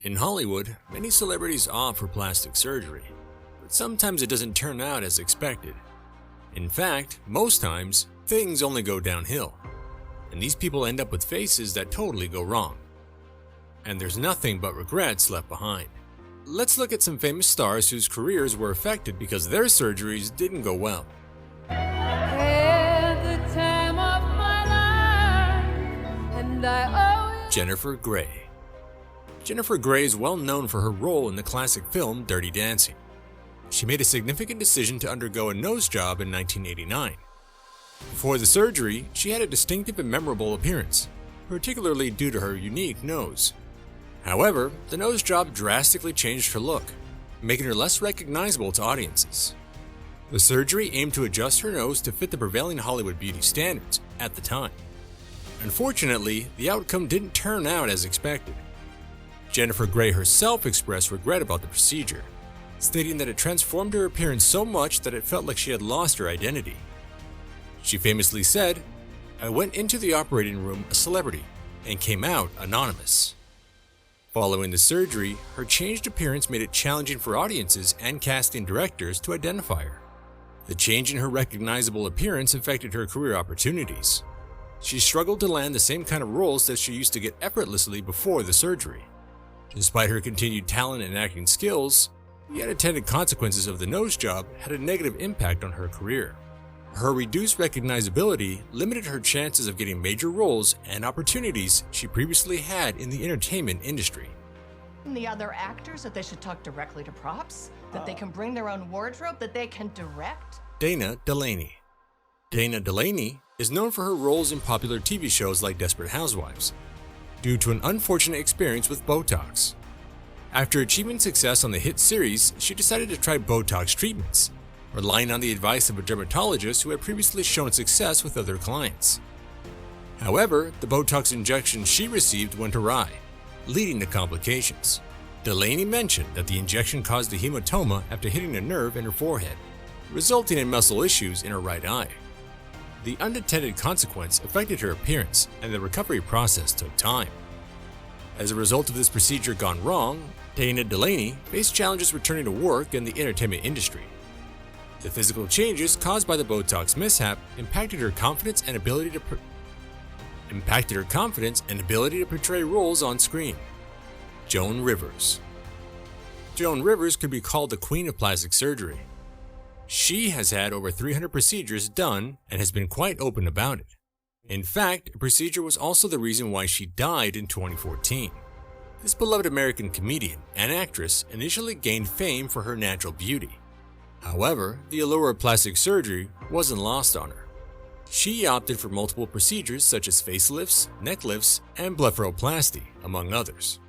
In Hollywood, many celebrities opt for plastic surgery, but sometimes it doesn't turn out as expected. In fact, most times, things only go downhill, and these people end up with faces that totally go wrong. And there's nothing but regrets left behind. Let's look at some famous stars whose careers were affected because their surgeries didn't go well. Jennifer Grey. Jennifer Grey is well known for her role in the classic film Dirty Dancing. She made a significant decision to undergo a nose job in 1989. Before the surgery, she had a distinctive and memorable appearance, particularly due to her unique nose. However, the nose job drastically changed her look, making her less recognizable to audiences. The surgery aimed to adjust her nose to fit the prevailing Hollywood beauty standards at the time. Unfortunately, the outcome didn't turn out as expected. Jennifer Grey herself expressed regret about the procedure, stating that it transformed her appearance so much that it felt like she had lost her identity. She famously said, "I went into the operating room a celebrity and came out anonymous." Following the surgery, her changed appearance made it challenging for audiences and casting directors to identify her. The change in her recognizable appearance affected her career opportunities. She struggled to land the same kind of roles that she used to get effortlessly before the surgery. Despite her continued talent and acting skills, the unintended consequences of the nose job had a negative impact on her career. Her reduced recognizability limited her chances of getting major roles and opportunities she previously had in the entertainment industry. The other actors that they should talk directly to props, that they can bring their own wardrobe, that they can direct. Dana Delany. Dana Delany is known for her roles in popular TV shows like Desperate Housewives, due to an unfortunate experience with Botox. After achieving success on the hit series, she decided to try Botox treatments, relying on the advice of a dermatologist who had previously shown success with other clients. However, the Botox injection she received went awry, leading to complications. Delany mentioned that the injection caused a hematoma after hitting a nerve in her forehead, resulting in muscle issues in her right eye. The unintended consequence affected her appearance, and the recovery process took time. As a result of this procedure gone wrong, Dana Delany faced challenges returning to work in the entertainment industry. The physical changes caused by the Botox mishap impacted her confidence and ability to portray roles on screen. Joan Rivers. Joan Rivers could be called the queen of plastic surgery. She has had over 300 procedures done and has been quite open about it. In fact, a procedure was also the reason why she died in 2014. This beloved American comedian and actress initially gained fame for her natural beauty. However, the allure of plastic surgery wasn't lost on her. She opted for multiple procedures such as facelifts, neck lifts, and blepharoplasty, among others.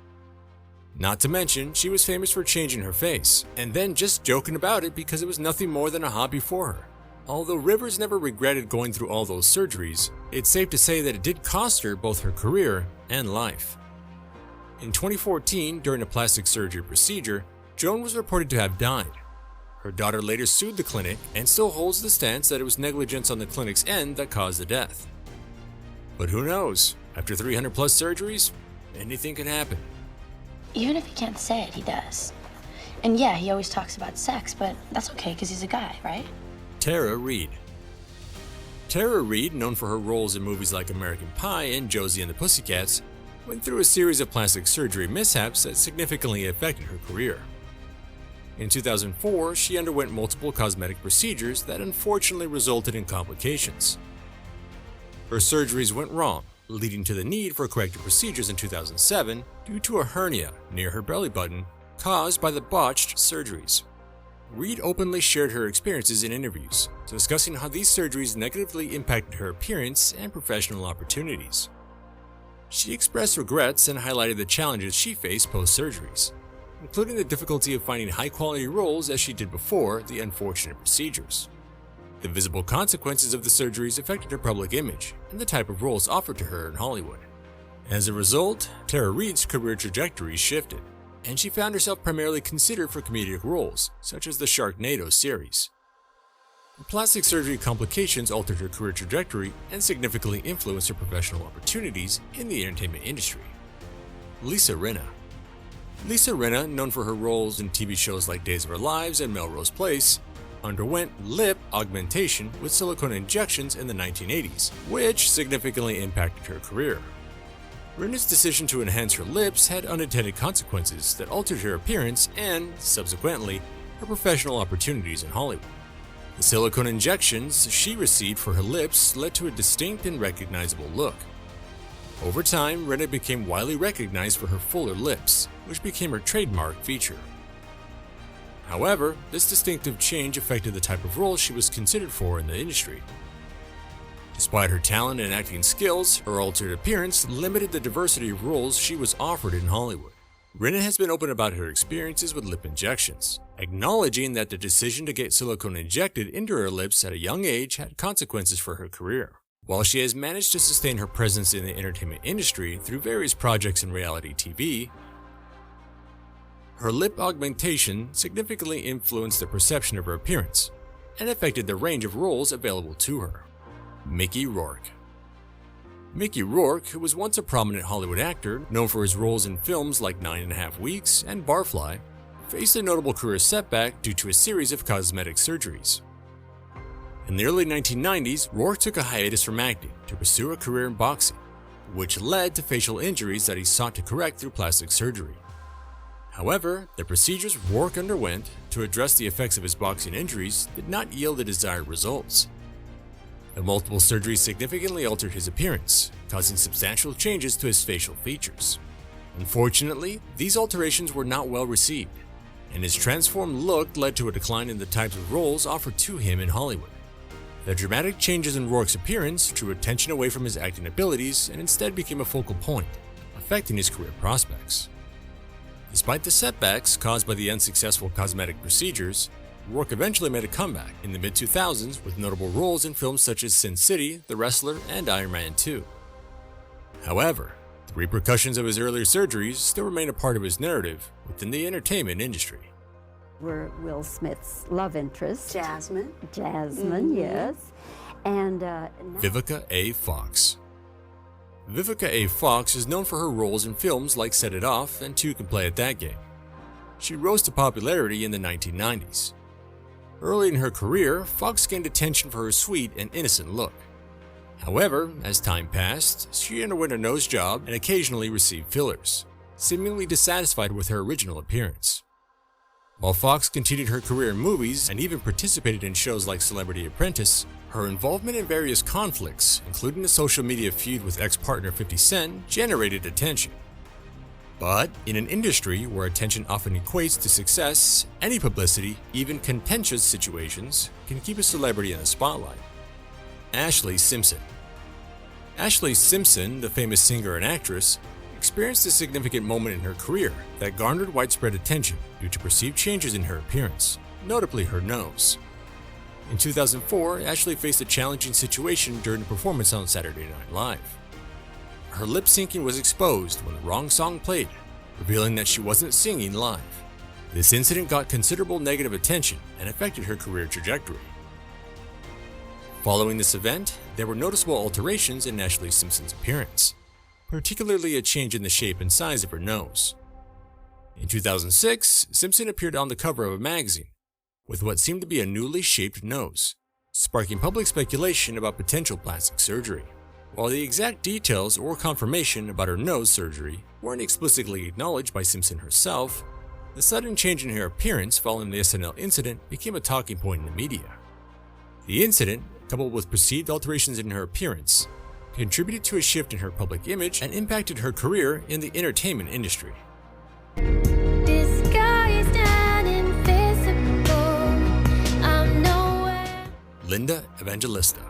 Not to mention, she was famous for changing her face, and then just joking about it because it was nothing more than a hobby for her. Although Rivers never regretted going through all those surgeries, it's safe to say that it did cost her both her career and life. In 2014, during a plastic surgery procedure, Joan was reported to have died. Her daughter later sued the clinic and still holds the stance that it was negligence on the clinic's end that caused the death. But who knows? After 300 plus surgeries, anything can happen. Even if he can't say it, he does. And yeah, he always talks about sex, but that's okay because he's a guy, right? Tara Reid. Tara Reid, known for her roles in movies like American Pie and Josie and the Pussycats, went through a series of plastic surgery mishaps that significantly affected her career. In 2004, she underwent multiple cosmetic procedures that unfortunately resulted in complications. Her surgeries went wrong, leading to the need for corrective procedures in 2007 due to a hernia near her belly button caused by the botched surgeries. Reid openly shared her experiences in interviews, discussing how these surgeries negatively impacted her appearance and professional opportunities. She expressed regrets and highlighted the challenges she faced post-surgeries, including the difficulty of finding high-quality roles as she did before the unfortunate procedures. The visible consequences of the surgeries affected her public image and the type of roles offered to her in Hollywood. As a result, Tara Reid's career trajectory shifted, and she found herself primarily considered for comedic roles, such as the Sharknado series. The plastic surgery complications altered her career trajectory and significantly influenced her professional opportunities in the entertainment industry. Lisa Rinna. Lisa Rena, known for her roles in TV shows like Days of Our Lives and Melrose Place, underwent lip augmentation with silicone injections in the 1980s, which significantly impacted her career. Rena's decision to enhance her lips had unintended consequences that altered her appearance and, subsequently, her professional opportunities in Hollywood. The silicone injections she received for her lips led to a distinct and recognizable look. Over time, Rena became widely recognized for her fuller lips, which became her trademark feature. However, this distinctive change affected the type of role she was considered for in the industry. Despite her talent and acting skills, her altered appearance limited the diversity of roles she was offered in Hollywood. Rena has been open about her experiences with lip injections, acknowledging that the decision to get silicone injected into her lips at a young age had consequences for her career. While she has managed to sustain her presence in the entertainment industry through various projects in reality TV, her lip augmentation significantly influenced the perception of her appearance and affected the range of roles available to her. Mickey Rourke. Mickey Rourke, who was once a prominent Hollywood actor known for his roles in films like 9½ Weeks and Barfly, faced a notable career setback due to a series of cosmetic surgeries. In the early 1990s, Rourke took a hiatus from acting to pursue a career in boxing, which led to facial injuries that he sought to correct through plastic surgery. However, the procedures Rourke underwent to address the effects of his boxing injuries did not yield the desired results. The multiple surgeries significantly altered his appearance, causing substantial changes to his facial features. Unfortunately, these alterations were not well received, and his transformed look led to a decline in the types of roles offered to him in Hollywood. The dramatic changes in Rourke's appearance drew attention away from his acting abilities and instead became a focal point, affecting his career prospects. Despite the setbacks caused by the unsuccessful cosmetic procedures, Rourke eventually made a comeback in the mid-2000s with notable roles in films such as Sin City, The Wrestler, and Iron Man 2. However, the repercussions of his earlier surgeries still remain a part of his narrative within the entertainment industry. Were Will Smith's love interest. Jasmine. Yes. And Vivica A. Fox. Vivica A. Fox is known for her roles in films like Set It Off and Two Can Play at That Game. She rose to popularity in the 1990s. Early in her career, Fox gained attention for her sweet and innocent look. However, as time passed, she underwent a nose job and occasionally received fillers, seemingly dissatisfied with her original appearance. While Fox continued her career in movies and even participated in shows like Celebrity Apprentice, her involvement in various conflicts, including a social media feud with ex-partner 50 Cent, generated attention. But in an industry where attention often equates to success, any publicity, even contentious situations, can keep a celebrity in the spotlight. Ashlee Simpson. Ashlee Simpson, the famous singer and actress, experienced a significant moment in her career that garnered widespread attention due to perceived changes in her appearance, notably her nose. In 2004, Ashlee faced a challenging situation during a performance on Saturday Night Live. Her lip syncing was exposed when the wrong song played, revealing that she wasn't singing live. This incident got considerable negative attention and affected her career trajectory. Following this event, there were noticeable alterations in Ashlee Simpson's appearance, particularly a change in the shape and size of her nose. In 2006, Simpson appeared on the cover of a magazine with what seemed to be a newly shaped nose, sparking public speculation about potential plastic surgery. While the exact details or confirmation about her nose surgery weren't explicitly acknowledged by Simpson herself, the sudden change in her appearance following the SNL incident became a talking point in the media. The incident, coupled with perceived alterations in her appearance, contributed to a shift in her public image and impacted her career in the entertainment industry. Linda Evangelista.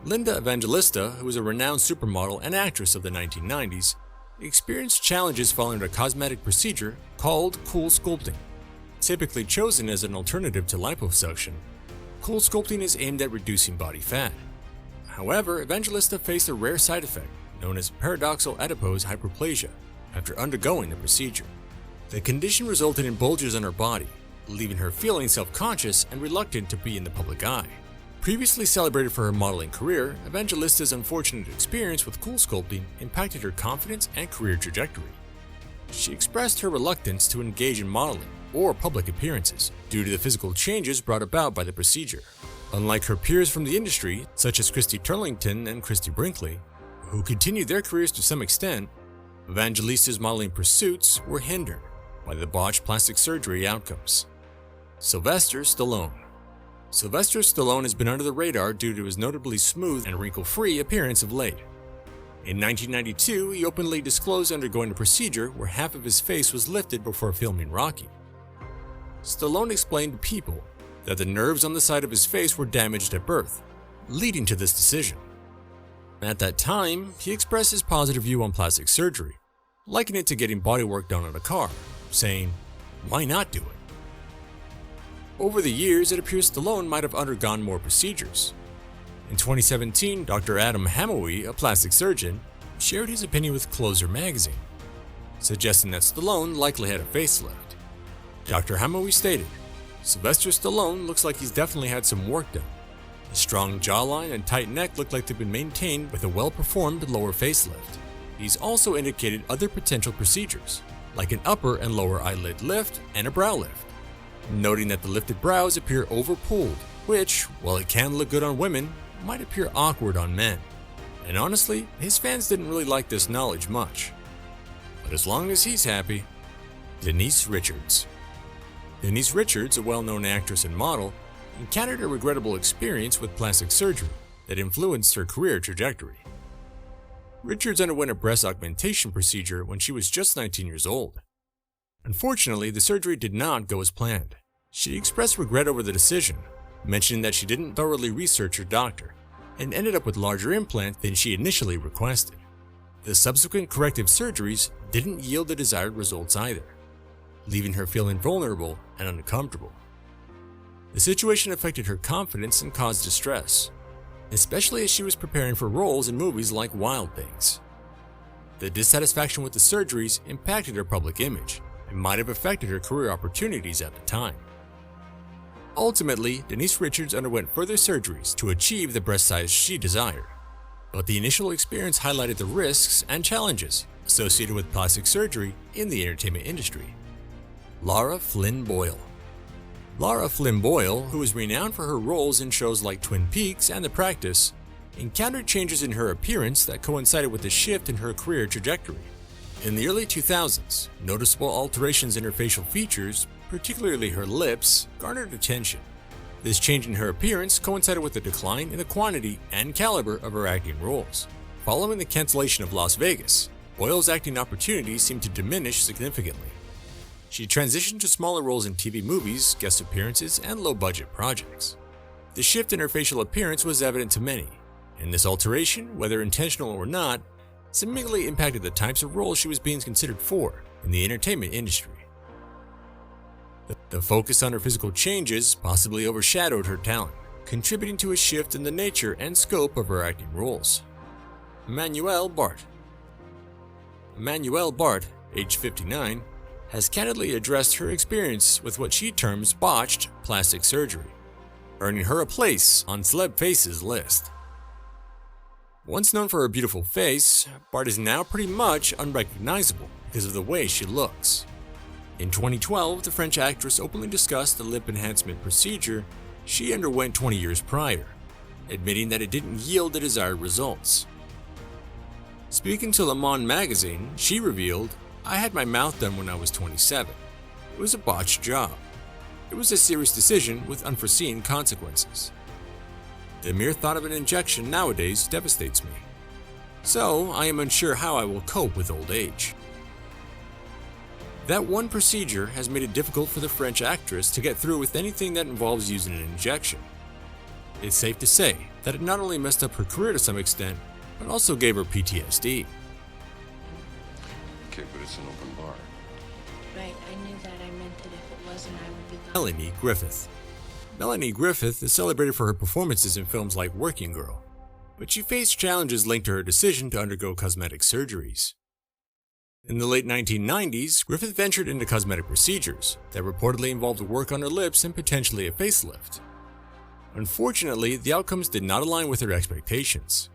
Linda Evangelista, who was a renowned supermodel and actress of the 1990s, experienced challenges following a cosmetic procedure called cool sculpting. Typically chosen as an alternative to liposuction, cool sculpting is aimed at reducing body fat. However, Evangelista faced a rare side effect known as paradoxal adipose hyperplasia after undergoing the procedure. The condition resulted in bulges on her body, leaving her feeling self-conscious and reluctant to be in the public eye. Previously celebrated for her modeling career, Evangelista's unfortunate experience with cool sculpting impacted her confidence and career trajectory. she expressed her reluctance to engage in modeling or public appearances due to the physical changes brought about by the procedure. Unlike her peers from the industry, such as Christy Turlington and Christy Brinkley, who continued their careers to some extent, Evangelista's modeling pursuits were hindered by the botched plastic surgery outcomes. Sylvester Stallone. Sylvester Stallone has been under the radar due to his notably smooth and wrinkle-free appearance of late. In 1992, he openly disclosed undergoing a procedure where half of his face was lifted before filming Rocky. Stallone explained to People that the nerves on the side of his face were damaged at birth, leading to this decision. At that time, he expressed his positive view on plastic surgery, likening it to getting bodywork done on a car, saying, "Why not do it?" Over the years, it appears Stallone might have undergone more procedures. In 2017, Dr. Adam Hamowy, a plastic surgeon, shared his opinion with Closer magazine, suggesting that Stallone likely had a facelift. Dr. Hamowy stated, "Sylvester Stallone looks like he's definitely had some work done. His strong jawline and tight neck look like they've been maintained with a well-performed lower facelift." He's also indicated other potential procedures, like an upper and lower eyelid lift and a brow lift, noting that the lifted brows appear over-pulled, which, while it can look good on women, might appear awkward on men. And honestly, his fans didn't really like this knowledge much. But as long as he's happy. Denise Richards. Denise Richards, a well-known actress and model, encountered a regrettable experience with plastic surgery that influenced her career trajectory. Richards underwent a breast augmentation procedure when she was just 19 years old. Unfortunately, the surgery did not go as planned. She expressed regret over the decision, mentioning that she didn't thoroughly research her doctor and ended up with larger implants than she initially requested. The subsequent corrective surgeries didn't yield the desired results either, leaving her feeling vulnerable and uncomfortable. The situation affected her confidence and caused distress, especially as she was preparing for roles in movies like Wild Things. The dissatisfaction with the surgeries impacted her public image and might have affected her career opportunities at the time. Ultimately, Denise Richards underwent further surgeries to achieve the breast size she desired, but the initial experience highlighted the risks and challenges associated with plastic surgery in the entertainment industry. Lara Flynn Boyle. Lara Flynn Boyle, who is renowned for her roles in shows like Twin Peaks and The Practice, encountered changes in her appearance that coincided with a shift in her career trajectory. In the early 2000s, noticeable alterations in her facial features, particularly her lips, garnered attention. This change in her appearance coincided with a decline in the quantity and caliber of her acting roles. Following the cancellation of Las Vegas, Boyle's acting opportunities seemed to diminish significantly. She transitioned to smaller roles in TV movies, guest appearances, and low-budget projects. The shift in her facial appearance was evident to many, and this alteration, whether intentional or not, seemingly impacted the types of roles she was being considered for in the entertainment industry. The focus on her physical changes possibly overshadowed her talent, contributing to a shift in the nature and scope of her acting roles. Emmanuelle Bart. Emmanuelle Bart, age 59, has candidly addressed her experience with what she terms botched plastic surgery, earning her a place on Celeb Face's list. Once known for her beautiful face, Bart is now pretty much unrecognizable because of the way she looks. In 2012, the French actress openly discussed the lip enhancement procedure she underwent 20 years prior, admitting that it didn't yield the desired results. Speaking to Le Monde magazine, she revealed, "I had my mouth done when I was 27. It was a botched job. It was a serious decision with unforeseen consequences. The mere thought of an injection nowadays devastates me. So I am unsure how I will cope with old age." That one procedure has made it difficult for the French actress to get through with anything that involves using an injection. It's safe to say that it not only messed up her career to some extent, but also gave her PTSD. Okay, but it's an open bar. Right, I knew that. I meant that if it wasn't, I would be gone. Melanie Griffith. Melanie Griffith is celebrated for her performances in films like Working Girl, but she faced challenges linked to her decision to undergo cosmetic surgeries. In the late 1990s, Griffith ventured into cosmetic procedures that reportedly involved work on her lips and potentially a facelift. Unfortunately, the outcomes did not align with her expectations.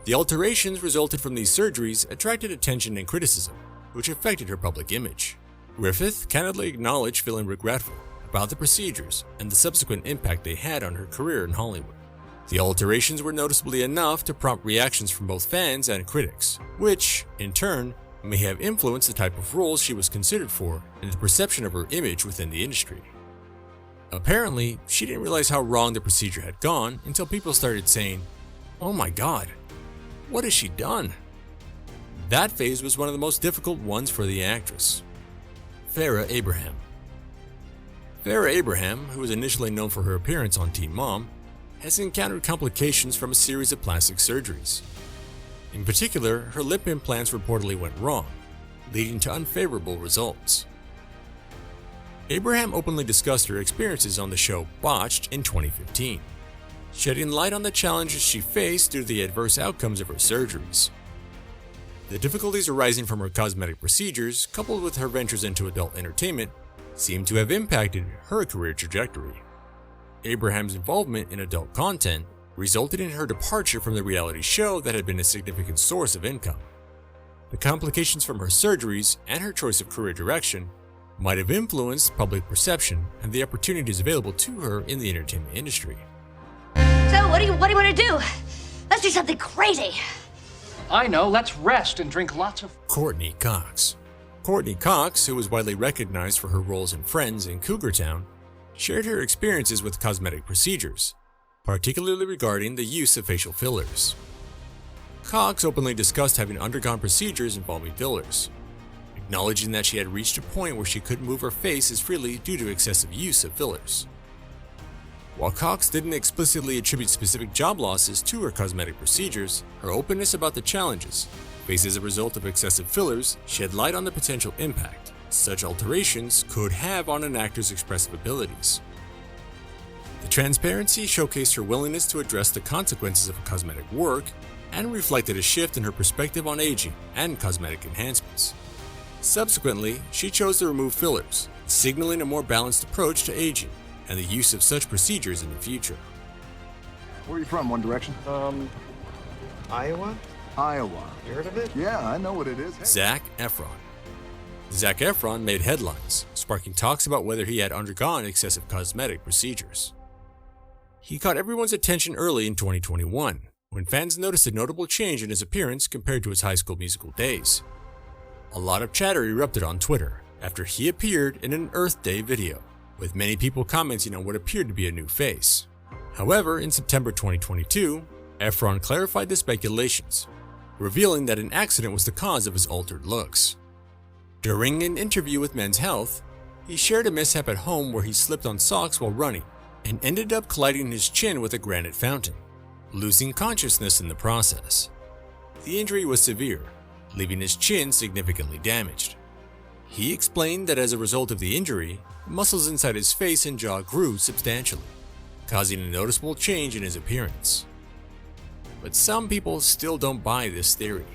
The alterations resulted from these surgeries attracted attention and criticism, which affected her public image. Griffith candidly acknowledged feeling regretful about the procedures and the subsequent impact they had on her career in Hollywood. The alterations were noticeably enough to prompt reactions from both fans and critics, which, in turn, may have influenced the type of roles she was considered for and the perception of her image within the industry. Apparently, she didn't realize how wrong the procedure had gone until people started saying, "Oh my God, what has she done?" That phase was one of the most difficult ones for the actress. Farah Abraham. Farah Abraham, who was initially known for her appearance on Teen Mom, has encountered complications from a series of plastic surgeries. In particular, her lip implants reportedly went wrong, leading to unfavorable results. Abraham openly discussed her experiences on the show Botched in 2015, shedding light on the challenges she faced due to the adverse outcomes of her surgeries. The difficulties arising from her cosmetic procedures, coupled with her ventures into adult entertainment, seem to have impacted her career trajectory. Abraham's involvement in adult content resulted in her departure from the reality show that had been a significant source of income. The complications from her surgeries and her choice of career direction might have influenced public perception and the opportunities available to her in the entertainment industry. So, what do you want to do? Let's do something crazy. I know, let's rest and drink lots of... Courtney Cox. Courtney Cox, who was widely recognized for her roles in Friends and Cougar Town, shared her experiences with cosmetic procedures, particularly regarding the use of facial fillers. Cox openly discussed having undergone procedures involving fillers, acknowledging that she had reached a point where she couldn't move her face as freely due to excessive use of fillers. While Cox didn't explicitly attribute specific job losses to her cosmetic procedures, her openness about the challenges faced as a result of excessive fillers shed light on the potential impact such alterations could have on an actor's expressive abilities. The transparency showcased her willingness to address the consequences of cosmetic work and reflected a shift in her perspective on aging and cosmetic enhancements. Subsequently, she chose to remove fillers, signaling a more balanced approach to aging and the use of such procedures in the future. Where are you from, One Direction? Iowa? Iowa. You heard of it? Yeah, I know what it is. Zack Efron. Zack Efron made headlines, sparking talks about whether he had undergone excessive cosmetic procedures. He caught everyone's attention early in 2021, when fans noticed a notable change in his appearance compared to his High School Musical days. A lot of chatter erupted on Twitter after he appeared in an Earth Day video, with many people commenting on what appeared to be a new face. However, in September 2022, Efron clarified the speculations, revealing that an accident was the cause of his altered looks. During an interview with Men's Health, he shared a mishap at home where he slipped on socks while running and ended up colliding his chin with a granite fountain, losing consciousness in the process. The injury was severe, leaving his chin significantly damaged. He explained that as a result of the injury, muscles inside his face and jaw grew substantially, causing a noticeable change in his appearance. But some people still don't buy this theory.